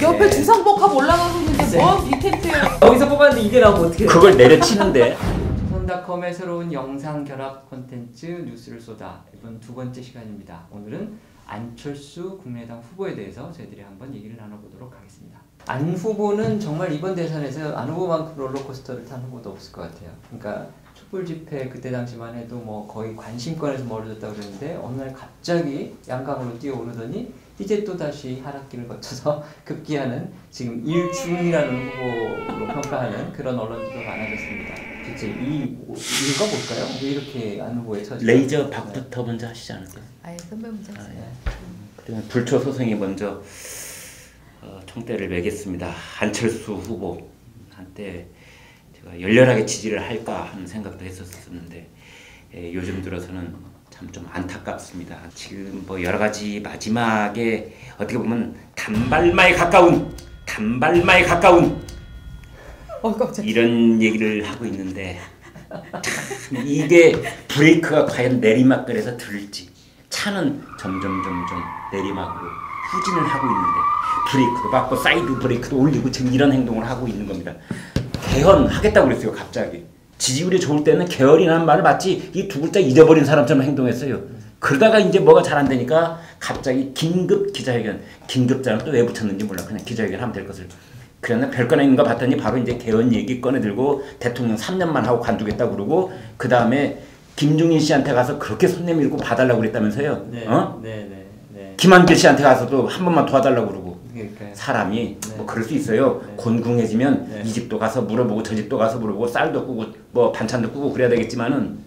옆에 주상복합 올라가고 있는데 뭐 빅텐트예요. 여기서 뽑았는데 이게 나오면 어떻게 그걸 내려치는데. 손닷컴의 새로운 영상 결합 콘텐츠 뉴스를 쏟아 이번 두 번째 시간입니다. 오늘은 안철수 국민의당 후보에 대해서 저희들이 한번 얘기를 나눠보도록 하겠습니다. 안 후보는 정말 이번 대선에서 안 후보만큼 롤러코스터를 탄 후보도 없을 것 같아요. 그러니까 촛불 집회 그때 당시만 해도 뭐 거의 관심권에서 멀어졌다고 그랬는데 어느 날 갑자기 양강으로 뛰어오르더니 이제 또 다시 하락기를 거쳐서 급기야는 지금 일중이라는 후보로 평가하는 그런 언론들도 많아졌습니다. 대체 이 이유가 뭘까요? 왜 이렇게 안 후보에 처지? 레이저 박부터 먼저 하시지 않을까요? 아예 선배 문제 하세요. 그러면 불초 소송이 먼저 총대를 매겠습니다. 안철수 후보 한때 제가 열렬하게 지지를 할까 하는 생각도 했었는데 요즘 들어서는 참 좀 안타깝습니다. 지금 뭐 여러 가지 마지막에 어떻게 보면 단발마에 가까운 이런 얘기를 하고 있는데 참 이게 브레이크가 과연 내리막길에서 들을지 차는 점점 내리막으로 후진을 하고 있는데 브레이크도 밟고 사이드 브레이크도 올리고 지금 이런 행동을 하고 있는 겁니다. 개헌하겠다고 그랬어요. 갑자기 지지율이 좋을 때는 개헌이라는 말을 마치 이 두 글자 잊어버린 사람처럼 행동했어요. 그러다가 이제 뭐가 잘 안 되니까 갑자기 긴급 기자회견, 긴급자는 또 왜 붙였는지 몰라. 그냥 기자회견 하면 될 것을. 그랬나 별건 아닌가 봤더니 바로 이제 개헌 얘기 꺼내들고 대통령 3년만 하고 관두겠다고 그러고 그 다음에 김종인 씨한테 가서 그렇게 손 내밀고 봐달라고 그랬다면서요. 네, 어? 네. 김한길 씨한테 가서도 한 번만 도와달라고 그러고. 그러니까요. 사람이 네. 뭐 그럴 수 있어요. 네. 곤궁해지면 네. 이 집도 가서 물어보고 저 집도 가서 물어보고 쌀도 꾸고 뭐 반찬도 꾸고 그래야 되겠지만은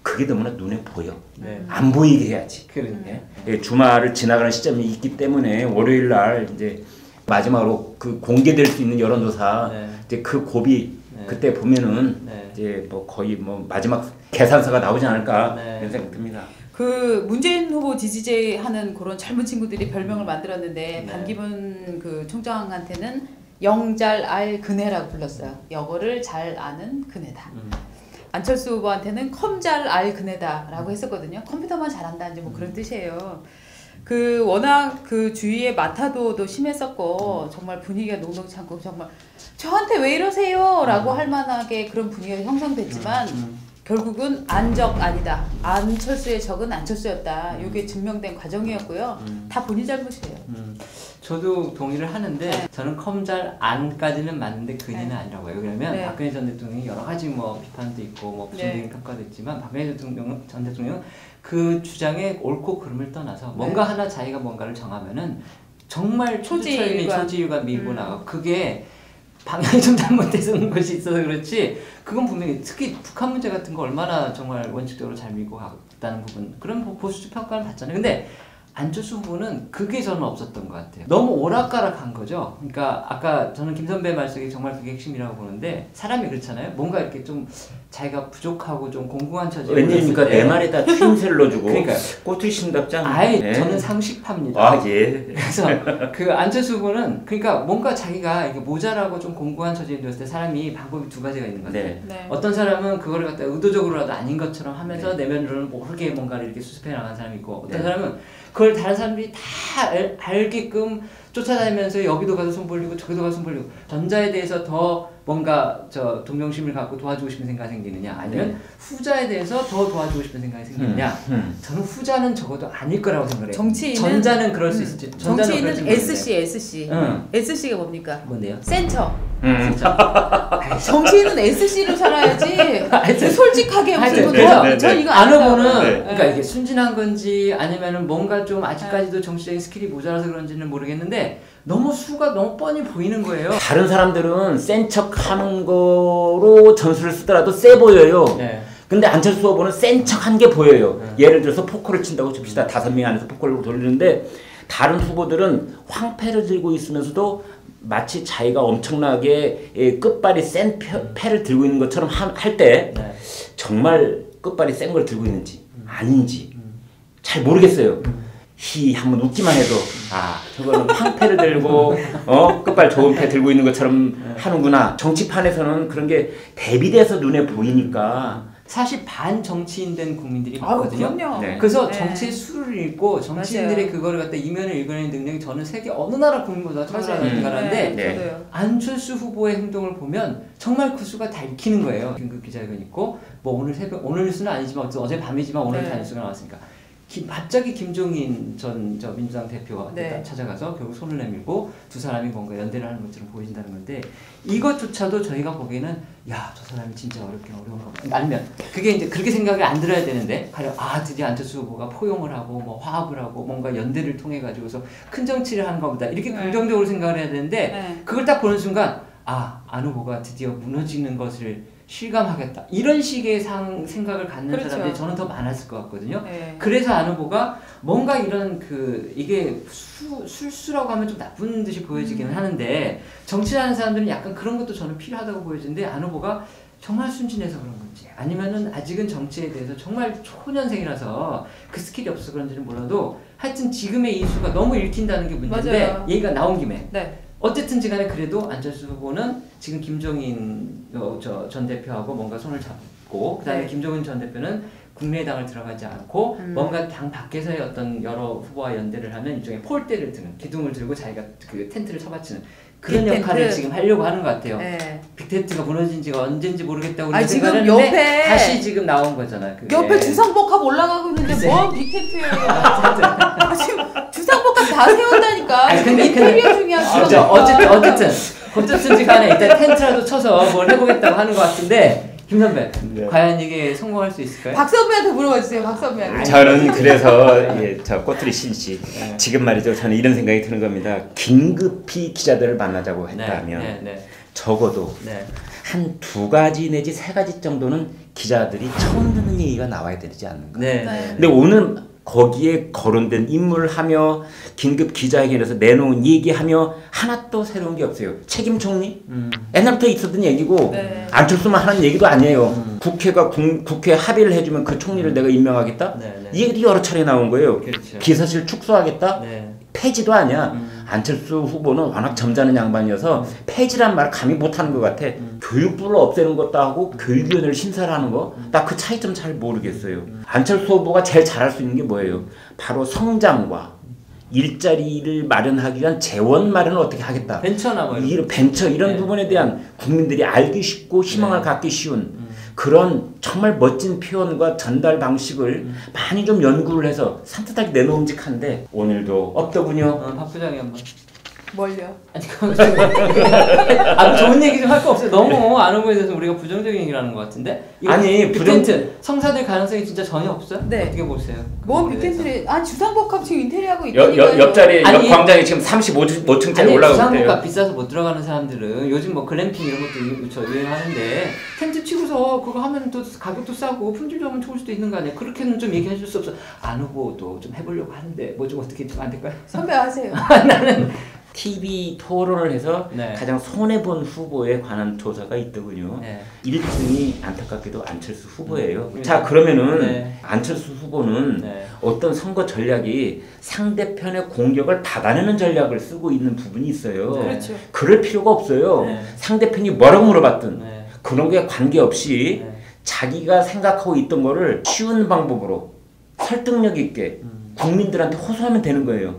그게 너무나 눈에 보여. 네. 안 보이게 해야지. 그러니까. 예, 주말을 지나가는 시점이 있기 때문에 월요일 날 이제 마지막으로 그 공개될 수 있는 여론조사 네. 이제 그 고비 네. 그때 보면은 네. 이제 뭐 거의 뭐 마지막 계산서가 나오지 않을까 네. 이런 생각 듭니다. 그 문재인 후보 지지제 하는 그런 젊은 친구들이 별명을 만들었는데 네. 반기문 그 총장한테는 영잘 알 그네라고 불렀어요. 영어를 잘 아는 그네다. 안철수 후보한테는 컴잘 알 그네다라고 했었거든요. 컴퓨터만 잘한다는지 뭐 그런 뜻이에요. 그 워낙 그 주위에 마타도도 심했었고 정말 분위기가 녹록지 않고 정말 저한테 왜 이러세요라고 할 만하게 그런 분위기가 형성됐지만 결국은 안적 아니다. 안철수의 적은 안철수였다. 이게 증명된 과정이었고요. 다 본인 잘못이에요. 저도 동의를 하는데 저는 컴잘 안까지는 맞는데 그네는 아니라고 해요. 왜냐면 네. 박근혜 전 대통령이 여러 가지 뭐 비판도 있고 뭐 부정적인 평가도 있지만 박근혜 전 대통령은 그 주장의 옳고 그름을 떠나서 뭔가 하나 자기가 뭔가를 정하면은 정말 초지일관 밀고 나가고 그게 방향이 좀 잘못되는 것이 있어서 그렇지 그건 분명히 특히 북한 문제 같은 거 얼마나 정말 원칙적으로 잘 밀고 갔다는 부분 그런 보수적 평가를 받잖아요. 근데 안철수 후보는 그게 저는 없었던 것 같아요. 너무 오락가락한 거죠. 그러니까 아까 저는 김 선배 말씀이 정말 그게 핵심이라고 보는데 사람이 그렇잖아요. 뭔가 이렇게 좀 자기가 부족하고 좀 공공한 처지에 웬일입니까? 내 말에다 추임새를 넣어주고 그러니까요. 꼬투리신답지 않아요? 아예 네. 저는 상식파입니다. 아 예. 그래서 그 안철수 후보는 그러니까 뭔가 자기가 이게 모자라고 좀 공고한 처지에 들었을 때 사람이 방법이 두 가지가 있는 것 같아요. 네. 네. 어떤 사람은 그거를 갖다 의도적으로라도 아닌 것처럼 하면서 네. 내면으로는 모르게 뭔가를 이렇게 수습해 나가는 사람이 있고 어떤 네. 사람은 그걸 다른 사람들이 다 알게끔 쫓아다니면서 여기도 가서 손 벌리고 저기도 가서 손 벌리고 전자에 대해서 더 뭔가 저 동정심을 갖고 도와주고 싶은 생각이 생기느냐 아니면 네. 후자에 대해서 더 도와주고 싶은 생각이 생기느냐 저는 후자는 적어도 아닐 거라고 생각해요. 정치인은 전자는 그럴 수 있을지 정치인은 SC. 응. SC가 뭡니까? 뭔데요? 센터. 진짜. 정치인은 SC로 살아야지. 솔직하게 하여튼 무슨 그래서 네. 전 이거 안 아니라고. 후보는 네. 그러니까 이게 순진한 건지 아니면은 뭔가 좀 아직까지도 정치적인 스킬이 모자라서 그런지는 모르겠는데 너무 수가 너무 뻔히 보이는 거예요. 다른 사람들은 센 척하는 거로 전술을 쓰더라도 세 보여요. 네. 근데 안철수 후보는 센 척한 게 보여요. 예를 들어서 포커를 친다고 칩시다. 5명 안에서 포커를 돌리는데 다른 후보들은 황패를 들고 있으면서도 마치 자기가 엄청나게 끝발이 센 패를 들고 있는 것처럼 할 때 네. 정말 끝발이 센 걸 들고 있는지 아닌지 잘 모르겠어요. 한번 웃기만 해도 저거는 황패를 들고 끝발 좋은 패 들고 있는 것처럼 하는구나. 정치판에서는 그런 게 대비돼서 눈에 보이니까 사실 반정치인 된 국민들이 많거든요. 그럼요. 네. 그래서 네. 정치의 수를 읽고 정치인들의 그거를 갖다 이면을 읽어내는 능력이 저는 세계 어느 나라 국민보다 탁월하다고 생각하는데 네. 저도요. 안철수 후보의 행동을 보면 정말 그 수가 다 읽히는 거예요. 긴급 기자회견 있고 뭐 오늘 뉴스는 아니지만 어제 밤이지만 오늘 네. 다 뉴스가 나왔으니까 갑자기 김종인 전 민주당 대표가 네. 찾아가서 결국 손을 내밀고 두 사람이 뭔가 연대를 하는 것처럼 보여진다는 건데 이것조차도 저희가 보기에는 야, 저 사람이 진짜 어려운 거 알면 그게 이제 그렇게 생각이 안 들어야 되는데 가령 드디어 안철수 후보가 포용을 하고 뭐 화합을 하고 뭔가 연대를 통해 가지고서 큰 정치를 하는 것보다 이렇게 네. 긍정적으로 생각을 해야 되는데 네. 그걸 딱 보는 순간 안 후보가 드디어 무너지는 것을 실감하겠다. 이런 식의 생각을 갖는 그렇죠. 사람들이 저는 더 많았을 것 같거든요. 네. 그래서 안 후보가 뭔가 이런 이게 술수라고 하면 좀 나쁜 듯이 보여지기는 하는데 정치하는 사람들은 약간 그런 것도 저는 필요하다고 보여지는데 안 후보가 정말 순진해서 그런 건지 아니면은 아직은 정치에 대해서 정말 초년생이라서 그 스킬이 없어서 그런지는 몰라도 하여튼 지금의 이슈가 너무 읽힌다는 게 문제인데 맞아요. 얘기가 나온 김에 네. 어쨌든지 간에 그래도 안철수 후보는 지금 김종인 전 대표하고 뭔가 손을 잡고 그다음에 네. 김종인 전 대표는 국민의당을 들어가지 않고 뭔가 당 밖에서의 어떤 여러 후보와 연대를 하는 일종의 폴대를 드는 기둥을 들고 자기가 그 텐트를 쳐받치는 그런 빅텐트. 역할을 지금 하려고 하는 것 같아요. 네. 빅텐트가 무너진 지가 언젠지 모르겠다고 아니, 지금 생각하는데 옆에 다시 지금 나온 거잖아. 그게. 옆에 주상복합 올라가고 있는데 글쎄. 뭐 빅텐트예요. 지금 주상복합 다 세운다니까. 아니, 지금 근데- 인테리어 중이야. 지금. 어쨌든 간에 일단 텐트라도 쳐서 뭘 해보겠다고 하는 것 같은데 김 선배, 네. 과연 이게 성공할 수 있을까요? 박 선배한테 물어봐 주세요. 박 선배한테. 저는 그래서 저 꼬투리 신씨 지금 말이죠. 저는 이런 생각이 드는 겁니다. 긴급히 기자들을 만나자고 했다면 적어도 네. 한 2가지 내지 3가지 정도는 기자들이 처음 듣는 얘기가 나와야 되지 않는가. 네. 근데 오늘 거기에 거론된 인물을 하며 긴급 기자회견에서 내놓은 얘기하며 하나도 새로운 게 없어요. 책임 총리? 옛날부터 있었던 얘기고 네. 안철수만 하는 얘기도 아니에요. 국회가 국회 합의를 해주면 그 총리를 내가 임명하겠다? 이 얘기도 여러 차례 나온 거예요. 그렇죠. 기사실 축소하겠다? 네. 폐지도 아니야. 안철수 후보는 워낙 점잖은 양반이어서 폐지란 말 감히 못하는 것 같아. 교육부를 없애는 것도 하고 교육위원회를 심사를 하는 거. 나 그 차이점 잘 모르겠어요. 안철수 후보가 제일 잘할 수 있는 게 뭐예요? 바로 성장과 일자리를 마련하기 위한 재원 마련을 어떻게 하겠다. 벤처나 뭐 이런 벤처 이런 네. 부분에 대한 국민들이 알기 쉽고 희망을 네. 갖기 쉬운 그런 정말 멋진 표현과 전달 방식을 많이 좀 연구를 해서 산뜻하게 내놓음직한데 오늘도 없더군요. 박 부장이 한번. 뭘요? 아니 좋은 얘기 좀 할 거 없어요. 너무 안 후보에 대해서 우리가 부정적인 얘기를 하는 것 같은데. 아니, 빅텐트 성사될 가능성이 진짜 전혀 없어요? 네. 어떻게 보세요? 뭐 그거에 대해서? 빅텐트를 주상복합 지금 인테리어하고 있다니까요. 옆자리에 아니, 옆 광장에 지금 35층짜리 아니 올라가고 부산국가 있대요. 비싸서 못 들어가는 사람들은 요즘 뭐 글램핑 이런 것도 유행하는데 텐트 치고서 그거 하면 또 가격도 싸고 품질 좋으면 좋을 수도 있는 거 아니에요? 그렇게는 좀 얘기해 줄 수 없어. 안 후보도 좀 해보려고 하는데 뭐 좀 어떻게 좀 안 될까요? 선배 하세요. TV 토론을 해서 네. 가장 손해본 후보에 관한 조사가 있더군요. 네. 1등이 안타깝게도 안철수 후보예요. 네. 자 그러면은 네. 안철수 후보는 네. 어떤 선거 전략이 상대편의 공격을 받아내는 전략을 쓰고 있는 부분이 있어요. 네. 그렇죠. 그럴 필요가 없어요. 네. 상대편이 뭐라고 물어봤든 네. 그런 게 관계없이 네. 자기가 생각하고 있던 거를 쉬운 방법으로 설득력 있게 국민들한테 호소하면 되는 거예요.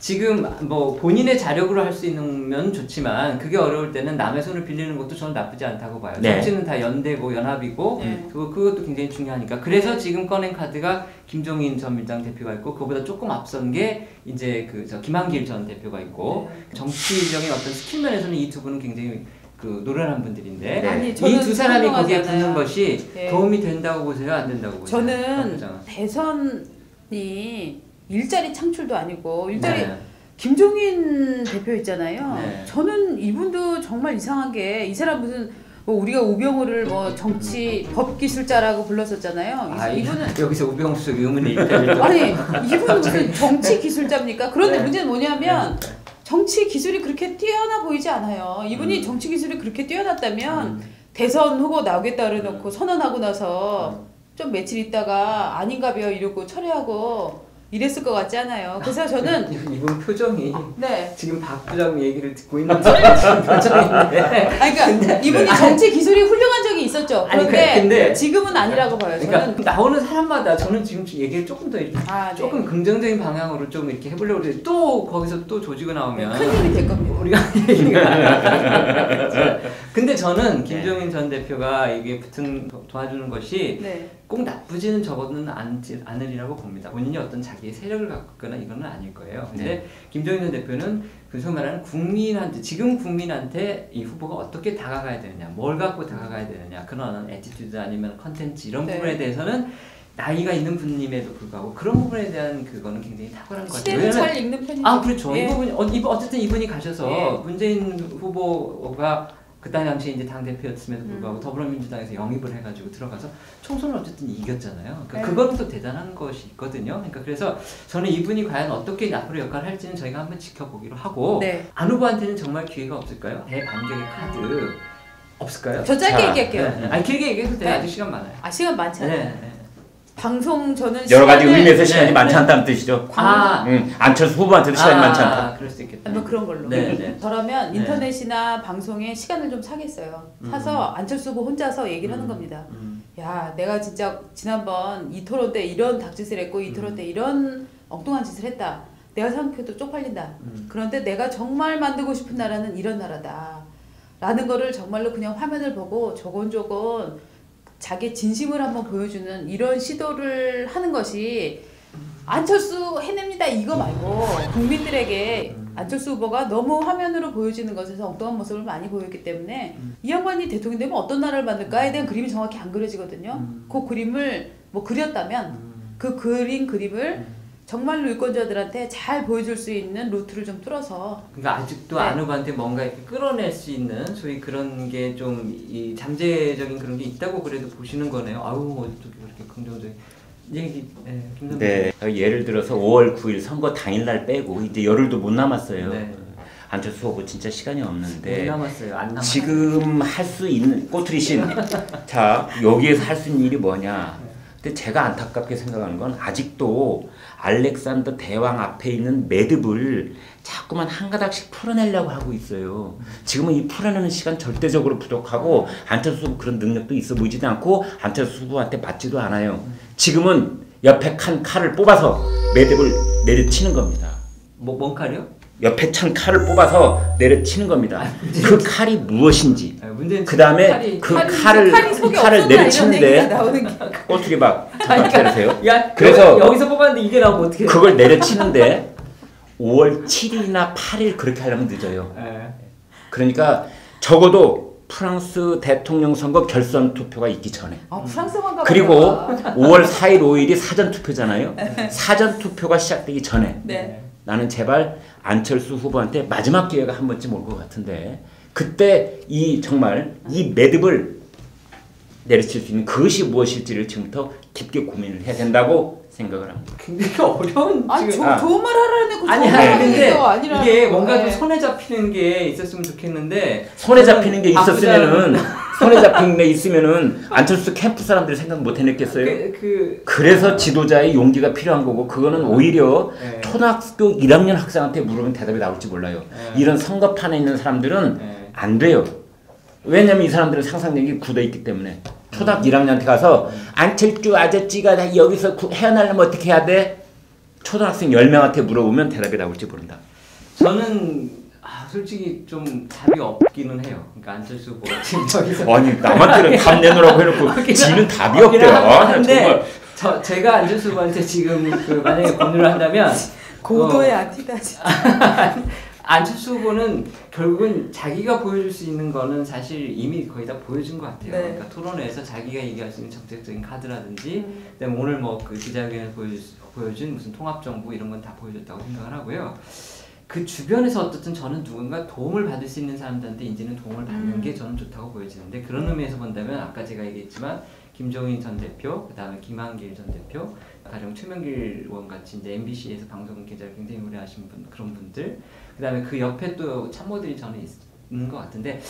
지금 뭐 본인의 자력으로 할 수 있는 좋지만 그게 어려울 때는 남의 손을 빌리는 것도 저는 나쁘지 않다고 봐요. 네. 정치는 다 연대고 연합이고 네. 그것도 굉장히 중요하니까. 그래서 지금 꺼낸 카드가 김종인 전 민주당 대표가 있고 그보다 조금 앞선 게 이제 김한길 전 대표가 있고 정치적인 어떤 스킬 면에서는 이 두 분은 굉장히 노련한 분들인데 네. 아니, 이 저는 두 사람이 거기에 분명하잖아요. 붙는 것이 네. 도움이 된다고 보세요? 안 된다고 보세요? 저는 부장은? 대선이 일자리 창출도 아니고 일자리 네. 김종인 대표 있잖아요. 네. 저는 이분도 정말 이상하게 이 사람 무슨 뭐 우리가 우병우를 뭐 정치 법기술자라고 불렀었잖아요. 이분은 여기서 우병우 쪽 의문의 일편을 아니 이분은 무슨 정치 기술자입니까? 그런데 네. 문제는 뭐냐면 정치 기술이 그렇게 뛰어나 보이지 않아요. 이분이 정치 기술이 그렇게 뛰어났다면 대선 후보 나오겠다 그래놓고 선언하고 나서 좀 며칠 있다가 아닌가 봐요 이러고 철회하고 이랬을 것 같지 않아요. 그래서 저는 이분 표정이 네. 지금 박 부장 얘기를 듣고 있는 지금 표정인데 아니 그러니까 이분이 정치 기술이 훌륭한 적이 있었죠. 아니, 그런데 근데 지금은 아니라고 봐요. 그러니까 저는 나오는 사람마다 저는 지금 얘기를 조금 더 이렇게 조금 긍정적인 방향으로 좀 이렇게 해보려고 그래. 또 거기서 또 조지고 나오면 큰 힘이 될 겁니다. 우리가 얘기가 근데 저는 김종인 전 대표가 이게 도와주는 것이 네. 꼭 나쁘지는 적어는 않으리라고 봅니다. 본인이 어떤 자기의 세력을 갖고 있거나 이거는 아닐 거예요. 근데 김종인 전 대표는 그 소위 말하는 국민한테 지금 국민한테 이 후보가 어떻게 다가가야 되느냐, 뭘 갖고 다가가야 되느냐, 그런 애티튜드 아니면 컨텐츠 이런 부분에 대해서는 나이가 있는 분임에도 불구하고 그런 부분에 대한 그거는 굉장히 탁월한 것 같아요. 시대를 잘 읽는 편이죠. 아 그렇죠. 예. 이 부분 어쨌든 이분이 가셔서 문재인 후보가 그 당시에 이제 당 대표였음에도 불구하고 더불어민주당에서 영입을 해가지고 들어가서 총선을 어쨌든 이겼잖아요. 그러니까 그건 또 대단한 것이 있거든요. 그러니까 그래서 저는 이분이 과연 어떻게 앞으로 역할을 할지는 저희가 한번 지켜보기로 하고 안 후보한테는 정말 기회가 없을까요? 대반격의 카드 없을까요? 저 짧게 얘기할게요. 아니 길게 얘기해도 돼요. 아직 시간 많아요. 아 시간 많잖아요. 방송 저는 여러 가지 의미에서 시간이 많지 않다는 뜻이죠. 안철수 후보한테도 시간이 많지 않다. 그럴 수 있겠다. 뭐 그런 걸로. 저라면 인터넷이나 방송에 시간을 좀 사겠어요. 사서 안철수 후보 혼자서 얘기를 하는 겁니다. 야, 내가 진짜 지난번 이 토론 때 이런 닭짓을 했고 이 토론 때 이런 엉뚱한 짓을 했다. 내가 생각해도 쪽팔린다. 그런데 내가 정말 만들고 싶은 나라는 이런 나라다. 라는 거를 정말로 그냥 화면을 보고 조곤조곤 자기 진심을 한번 보여주는 이런 시도를 하는 것이 안철수 해냅니다 이거 말고 국민들에게 안철수 후보가 너무 화면으로 보여지는 것에서 엉뚱한 모습을 많이 보였기 때문에 이 양반이 대통령 되면 어떤 나라를 만들까에 대한 그림이 정확히 안 그려지거든요. 그 그림을 뭐 그렸다면 그 그림을 정말로 유권자들한테 잘 보여줄 수 있는 루트를 좀 뚫어서 그러니까 아직도 안 후보한테 뭔가 이렇게 끌어낼 수 있는 소위 그런 게 좀 이 잠재적인 그런 게 있다고 그래도 보시는 거네요. 아우 어떻게 그렇게 긍정적인 얘기 네, 예를 들어서 5월 9일 선거 당일날 빼고 이제 열흘도 못 남았어요. 안철수 후보 진짜 시간이 없는데 못 남았어요. 안 남았어요. 지금 할 수 있는 꼬투리신 자 여기에서 할 수 있는 일이 뭐냐. 근데 제가 안타깝게 생각하는 건 아직도 알렉산더 대왕 앞에 있는 매듭을 자꾸만 한 가닥씩 풀어내려고 하고 있어요. 지금은 이 풀어내는 시간 절대적으로 부족하고 안철수 후보 그런 능력도 있어 보이지도 않고 안철수 후보한테 맞지도 않아요. 지금은 옆에 칼을 뽑아서 매듭을 내려치는 겁니다. 뭔 칼이요? 옆에 찬 칼을 뽑아서 내려치는 겁니다. 그 칼이 무엇인지 그 다음에 그 칼을 내려치는데 꼬투리 박 잠깐 기다리세요. 그래서 여기서 뽑았는데 이게 나오면 어떻게 그걸 내려치는데 5월 7일이나 8일 그렇게 하려면 늦어요. 그러니까 적어도 프랑스 대통령 선거 결선 투표가 있기 전에 그리고 5월 4일 5일이 사전 투표잖아요. 사전 투표가 시작되기 전에 나는 제발 안철수 후보한테 마지막 기회가 한 번쯤 올 것 같은데 그때 정말 이 매듭을 내려칠 수 있는 그것이 무엇일지를 지금부터 깊게 고민을 해야 된다고 생각을 합니다. 굉장히 어려운 좋은 말 하라는 거 아니 근데 이게 뭔가 좀 손에 잡히는 게 있었으면 좋겠는데 손에 잡히는 게 있으면은 안철수 캠프 사람들이 생각 못 해냈겠어요? 그래서 지도자의 용기가 필요한 거고 그거는 오히려 초등학교 1학년 학생한테 물으면 대답이 나올지 몰라요. 이런 선거판에 있는 사람들은 안 돼요. 왜냐면 이 사람들은 상상력이 굳어있기 때문에 초등학교 1학년한테 가서 안철수 아저씨가 여기서 헤어나려면 어떻게 해야 돼? 초등학생 10명한테 물어보면 대답이 나올지 모른다. 저는 솔직히 좀 답이 없기는 해요. 그러니까 안철수 후보가 지금 저기서 아니 남한테는 답 내놓으라고 해놓고 지는 답이 없대요. 근데 제가 안철수 후보한테 지금 만약에 권유를 한다면 고도의 아티다 진짜. 안철수 후보는 결국은 자기가 보여줄 수 있는 거는 사실 이미 거의 다 보여준 것 같아요. 그러니까 토론회에서 자기가 얘기할 수 있는 정책적인 카드라든지 그다음에 오늘 뭐 그 기자회견에 보여준 무슨 통합정부 이런 건 다 보여줬다고 생각을 하고요. 그 주변에서 어떻든 저는 누군가 도움을 받을 수 있는 사람들한테 이제는 도움을 받는 게 저는 좋다고 보여지는데 그런 의미에서 본다면 아까 제가 얘기했지만 김종인 전 대표, 그 다음에 김한길 전 대표, 가령 최명길 의원 같이 이제 MBC에서 방송 기자를 굉장히 오래 하신 그런 분들, 그 다음에 그 옆에 또 참모들이 저는 있는 것 같은데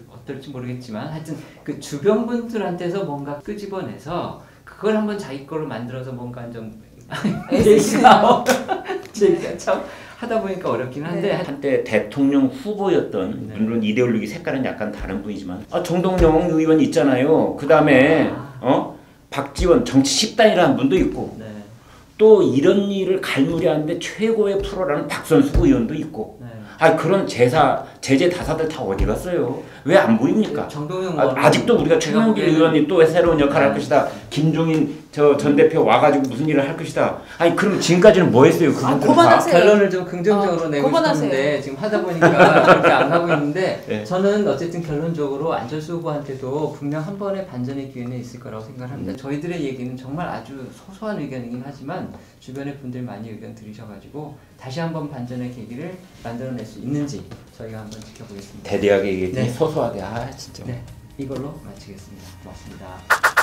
어떨지 모르겠지만 하여튼 그 주변 분들한테서 뭔가 끄집어내서 그걸 한번 자기 거로 만들어서 뭔가 좀 제가 참 하다 보니까 어렵긴 한데 한때 대통령 후보였던 물론 이데올로기 색깔은 약간 다른 분이지만 정동영 의원 있잖아요. 그 다음에 박지원 정치 10단이라는 분도 있고 또 이런 일을 갈무리하는데 최고의 프로라는 박선수 의원도 있고 그런 제재 다사들 다 어디 갔어요? 왜 안 보입니까? 정동영 아직도 우리가 최명길 의원이 또 새로운 역할을 할 것이다. 김종인 전 대표 와가지고 무슨 일을 할 것이다. 그럼 지금까지는 뭐 했어요? 그분들은 다? 결론을 좀 긍정적으로 내고 싶은데 지금 하다 보니까 그렇게 안 하고 있는데 저는 어쨌든 결론적으로 안철수 후보한테도 분명 한 번의 반전의 기회는 있을 거라고 생각합니다. 저희들의 얘기는 정말 아주 소소한 의견이긴 하지만 주변의 분들 많이 의견 들으셔가지고 다시 한번 반전의 계기를 만들어낼 수 있는지 저희가 한번 지켜보겠습니다. 대대하게 얘기했더니 소소하게 진짜. 이걸로 마치겠습니다. 고맙습니다.